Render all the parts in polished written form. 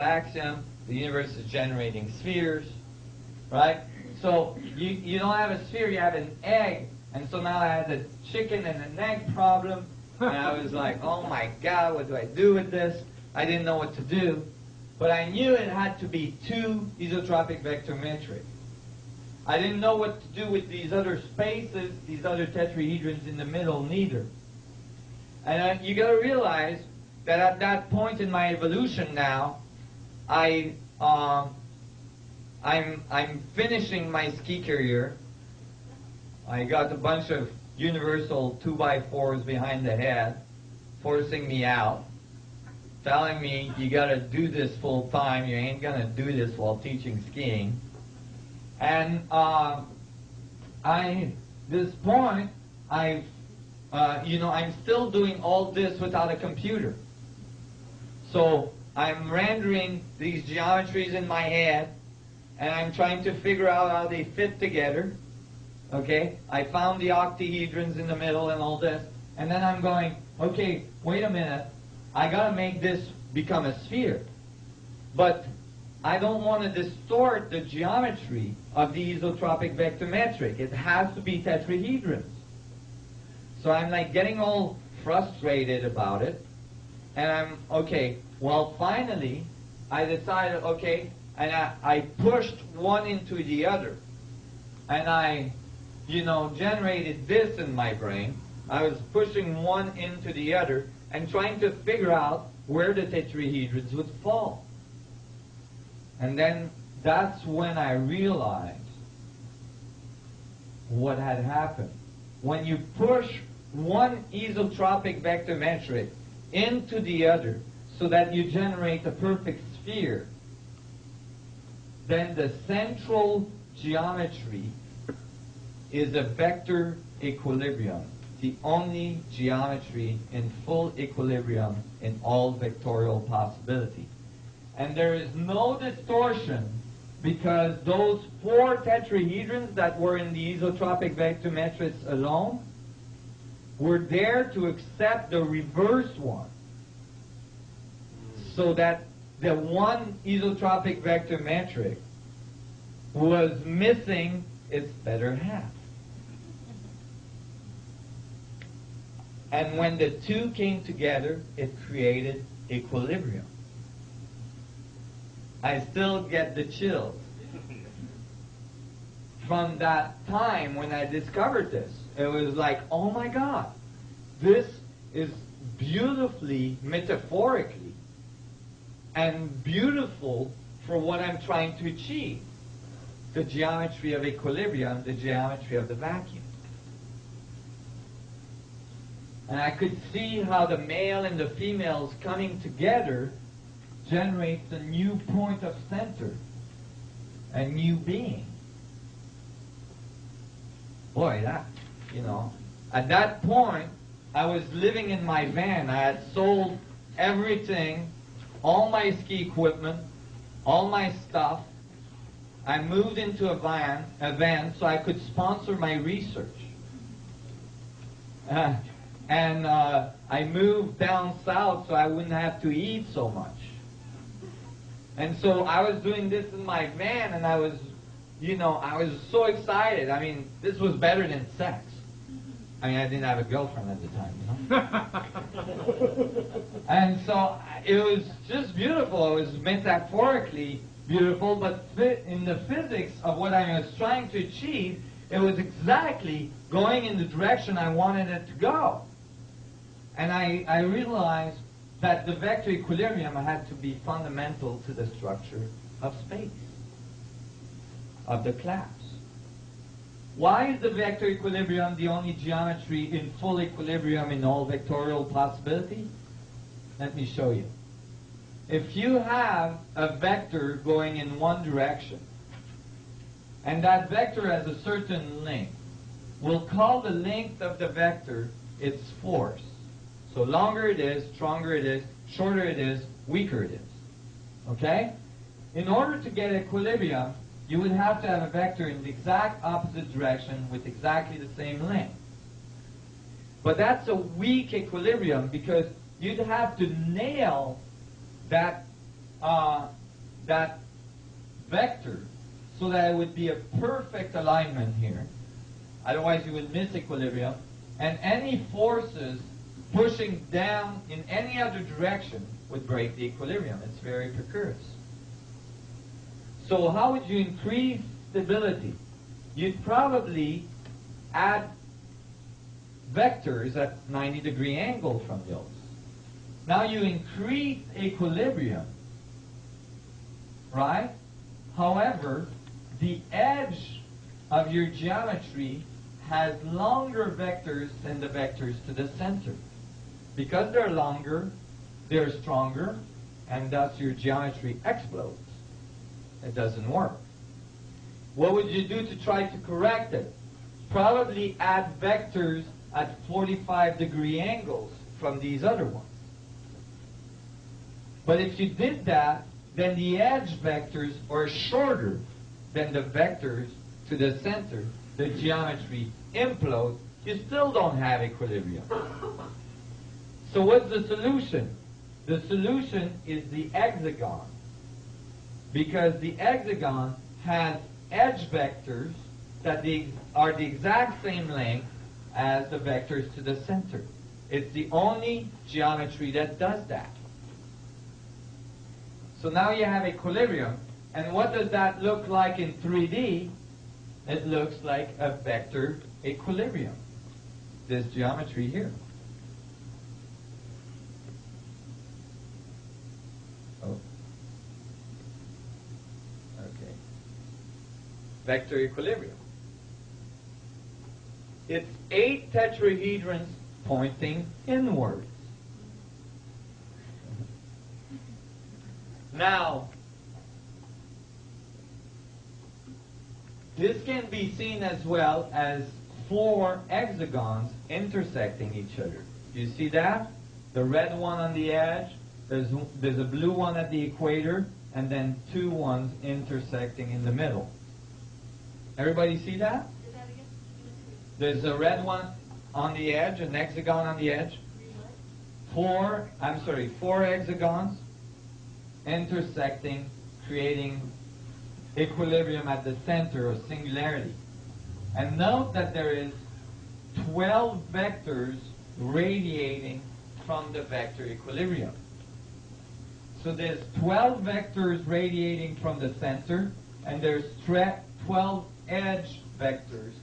axiom, the universe is generating spheres, right? So you don't have a sphere, you have an egg. And so now I had the chicken and an egg problem. And I was like, oh my God, what do I do with this? I didn't know what to do. But I knew it had to be two isotropic vector metric. I didn't know what to do with these other spaces, these other tetrahedrons in the middle, neither. And you got to realize that at that point in my evolution now, I'm finishing my ski career. I got a bunch of universal 2x4s behind the head, forcing me out, telling me you got to do this full time. You ain't gonna do this while teaching skiing. And this point, I'm still doing all this without a computer. So I'm rendering these geometries in my head, and I'm trying to figure out how they fit together. Okay, I found the octahedrons in the middle and all this, and then I'm going, okay, wait a minute, I gotta make this become a sphere. But I don't want to distort the geometry of the isotropic vector metric. It has to be tetrahedrons. So I'm like getting all frustrated about it, and I'm, okay, well finally I decided, okay, and I pushed one into the other, and I generated this in my brain. I was pushing one into the other and trying to figure out where the tetrahedrons would fall. And then that's when I realized what had happened. When you push one isotropic vector metric into the other so that you generate a perfect sphere, then the central geometry is a vector equilibrium, the only geometry in full equilibrium in all vectorial possibility. And there is no distortion because those four tetrahedrons that were in the isotropic vector matrix alone were there to accept the reverse one, so that the one isotropic vector metric was missing its better half. And when the two came together, it created equilibrium. I still get the chills from that time when I discovered this. It was like, oh my God, this is beautifully, metaphorically, and beautiful for what I'm trying to achieve. The geometry of equilibrium, the geometry of the vacuum. And I could see how the male and the females coming together generates a new point of center, a new being. Boy, that, at that point, I was living in my van. I had sold everything, all my ski equipment, all my stuff. I moved into a van so I could sponsor my research. And I moved down south so I wouldn't have to eat so much. And so I was doing this in my van, and I was so excited. I mean, this was better than sex. I mean, I didn't have a girlfriend at the time, And so it was just beautiful. It was metaphorically beautiful, but in the physics of what I was trying to achieve, it was exactly going in the direction I wanted it to go. And I realized that the vector equilibrium had to be fundamental to the structure of space, of the class. Why is the vector equilibrium the only geometry in full equilibrium in all vectorial possibility? Let me show you. If you have a vector going in one direction, and that vector has a certain length, we'll call the length of the vector its force. So longer it is, stronger it is, shorter it is, weaker it is. Okay? In order to get equilibrium, you would have to have a vector in the exact opposite direction with exactly the same length. But that's a weak equilibrium because you'd have to nail that that vector so that it would be a perfect alignment here. Otherwise you would miss equilibrium. And any forces pushing down in any other direction would break the equilibrium. It's very precarious. So how would you increase stability? You'd probably add vectors at 90-degree angle from those. Now you increase equilibrium, right? However, the edge of your geometry has longer vectors than the vectors to the center. Because they're longer, they're stronger, and thus your geometry explodes. It doesn't work. What would you do to try to correct it? Probably add vectors at 45-degree angles from these other ones. But if you did that, then the edge vectors are shorter than the vectors to the center. The geometry implodes. You still don't have equilibrium. So what's the solution? The solution is the hexagon. Because the hexagon has edge vectors that are the exact same length as the vectors to the center. It's the only geometry that does that. So now you have equilibrium. And what does that look like in 3D? It looks like a vector equilibrium. This geometry here. Oh. Okay. Vector equilibrium. It's 8 tetrahedrons pointing inwards. Now, this can be seen as well as 4 hexagons intersecting each other. You see that? The red one on the edge, there's a blue one at the equator, and then 2 ones intersecting in the middle. Everybody see that? There's a red one on the edge, an hexagon on the edge. 4 hexagons intersecting, creating equilibrium at the center or singularity. And note that there is 12 vectors radiating from the vector equilibrium. So there's 12 vectors radiating from the center, and there's 12 edge vectors,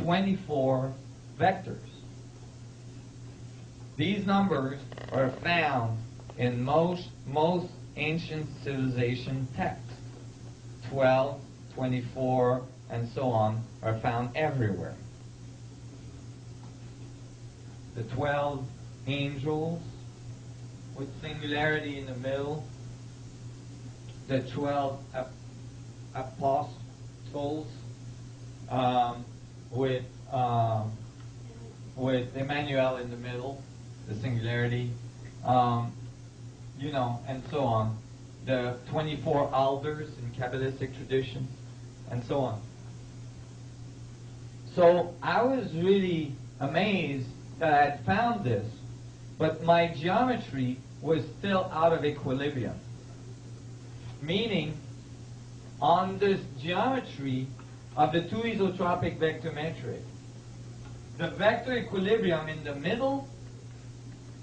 24 vectors. These numbers are found in most ancient civilization texts. 12, 24, and so on are found everywhere. The 12 angels with singularity in the middle, the 12 apostles with Emmanuel in the middle, the singularity, and so on. The 24 elders in Kabbalistic tradition, and so on. So I was really amazed that I had found this, but my geometry was still out of equilibrium. Meaning, on this geometry of the 2 isotropic vector metric, the vector equilibrium in the middle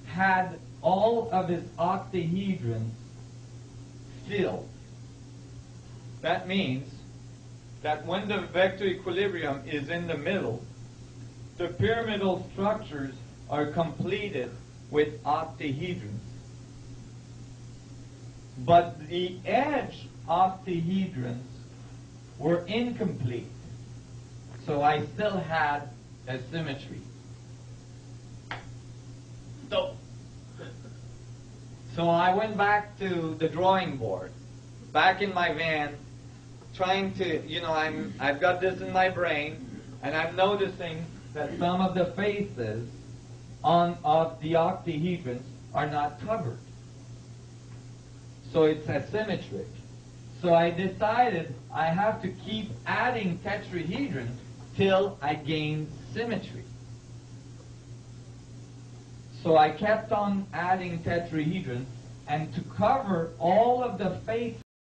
had all of its octahedrons filled. That means that when the vector equilibrium is in the middle, the pyramidal structures are completed with octahedrons. But the edge octahedrons were incomplete. So I still had a symmetry. So I went back to the drawing board, back in my van, trying to, I've got this in my brain, and I'm noticing that some of the faces of the octahedrons are not covered. So it's asymmetric. So I decided I have to keep adding tetrahedrons till I gain symmetry. So I kept on adding tetrahedrons and to cover all of the faiths